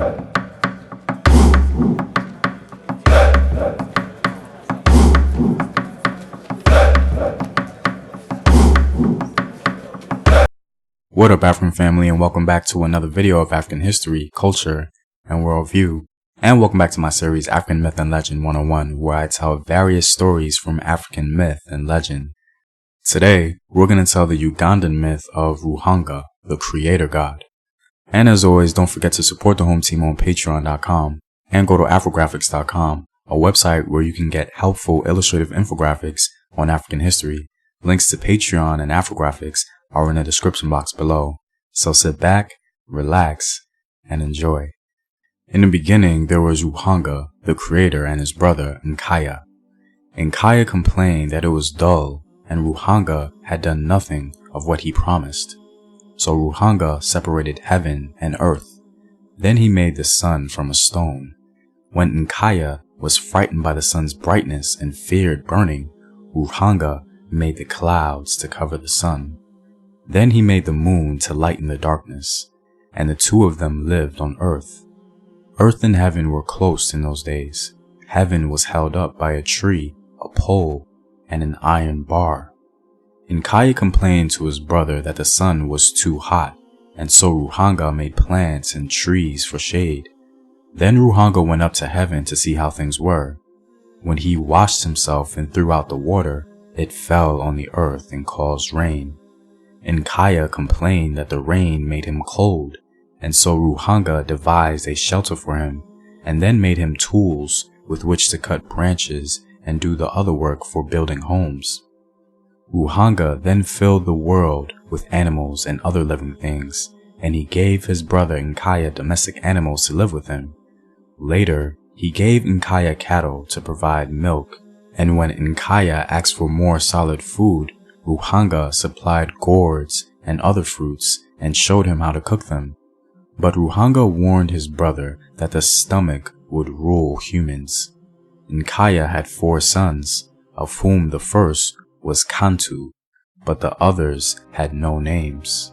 What up, African family, and welcome back to another video of African history, culture, and worldview. And welcome back to my series African Myth and Legend 101, where I tell various stories from African myth and legend. Today, we're going to tell the Ugandan myth of Ruhanga, the creator god. And as always, don't forget to support the home team on patreon.com and go to Afrographics.com, a website where you can get helpful illustrative infographics on African history. Links to Patreon and Afrographics are in the description box below, so sit back, relax, and enjoy. In the beginning, there was Ruhanga, the creator, and his brother, Nkaya. Nkaya complained that it was dull, and Ruhanga had done nothing of what he promised. So Ruhanga separated heaven and earth. Then he made the sun from a stone. When Nkaya was frightened by the sun's brightness and feared burning, Ruhanga made the clouds to cover the sun. Then he made the moon to lighten the darkness, and the two of them lived on earth. Earth and heaven were close in those days. Heaven was held up by a tree, a pole, and an iron bar. Nkaya complained to his brother that the sun was too hot, and so Ruhanga made plants and trees for shade. Then Ruhanga went up to heaven to see how things were. When he washed himself and threw out the water, it fell on the earth and caused rain. Nkaya complained that the rain made him cold, and so Ruhanga devised a shelter for him, and then made him tools with which to cut branches and do the other work for building homes. Ruhanga then filled the world with animals and other living things, and he gave his brother Nkaya domestic animals to live with him. Later, he gave Nkaya cattle to provide milk, and when Nkaya asked for more solid food, Ruhanga supplied gourds and other fruits and showed him how to cook them. But Ruhanga warned his brother that the stomach would rule humans. Nkaya had 4 sons, of whom the first was Kantu, but the others had no names.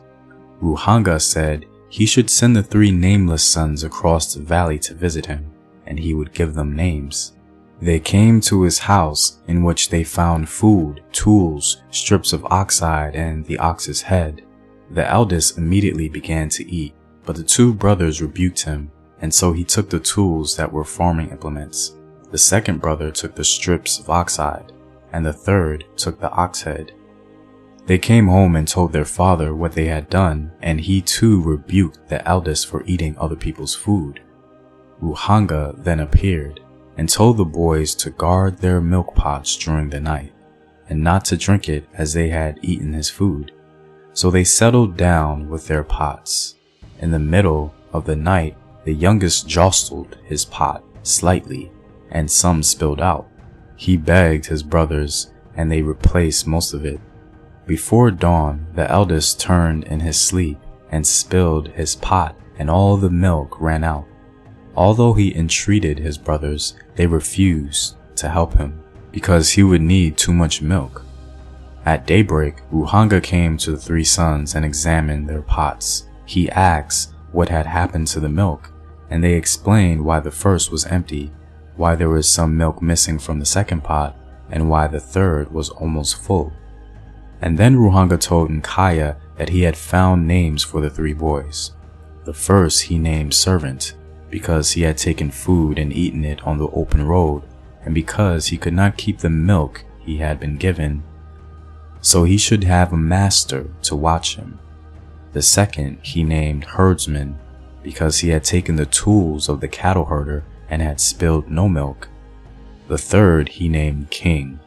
Ruhanga said he should send the 3 nameless sons across the valley to visit him, and he would give them names. They came to his house, in which they found food, tools, strips of oxhide, and the ox's head. The eldest immediately began to eat, but the 2 brothers rebuked him, and so he took the tools that were farming implements. The second brother took the strips of oxhide, and the third took the ox head. They came home and told their father what they had done, and he too rebuked the eldest for eating other people's food. Ruhanga then appeared and told the boys to guard their milk pots during the night, and not to drink it as they had eaten his food. So they settled down with their pots. In the middle of the night, the youngest jostled his pot slightly, and some spilled out. He begged his brothers, and they replaced most of it. Before dawn, the eldest turned in his sleep and spilled his pot, and all the milk ran out. Although he entreated his brothers, they refused to help him, because he would need too much milk. At daybreak, Ruhanga came to the 3 sons and examined their pots. He asked what had happened to the milk, and they explained why the first was empty, why there was some milk missing from the second pot, and why the third was almost full. And then Ruhanga told Nkaya that he had found names for the 3 boys. The first he named Servant, because he had taken food and eaten it on the open road, and because he could not keep the milk he had been given, so he should have a master to watch him. The second he named Herdsman, because he had taken the tools of the cattle herder and had spilled no milk. The third he named King,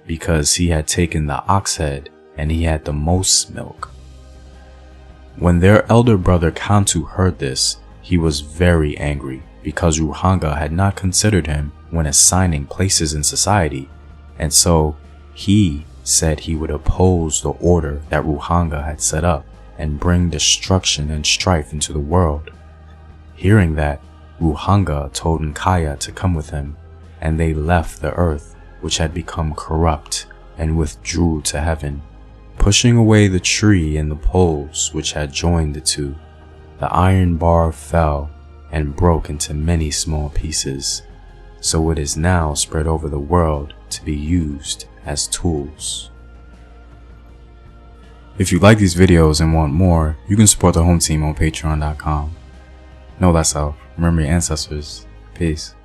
because he had taken the ox head and he had the most milk. When their elder brother Kantu heard this, he was very angry, because Ruhanga had not considered him when assigning places in society, and so he said he would oppose the order that Ruhanga had set up and bring destruction and strife into the world. Hearing that, Ruhanga told Nkaya to come with him, and they left the earth, which had become corrupt, and withdrew to heaven, pushing away the tree and the poles which had joined the two. The iron bar fell, and broke into many small pieces, so it is now spread over the world to be used as tools. If you like these videos and want more, you can support the home team on patreon.com. Know thyself, remember your ancestors. Peace.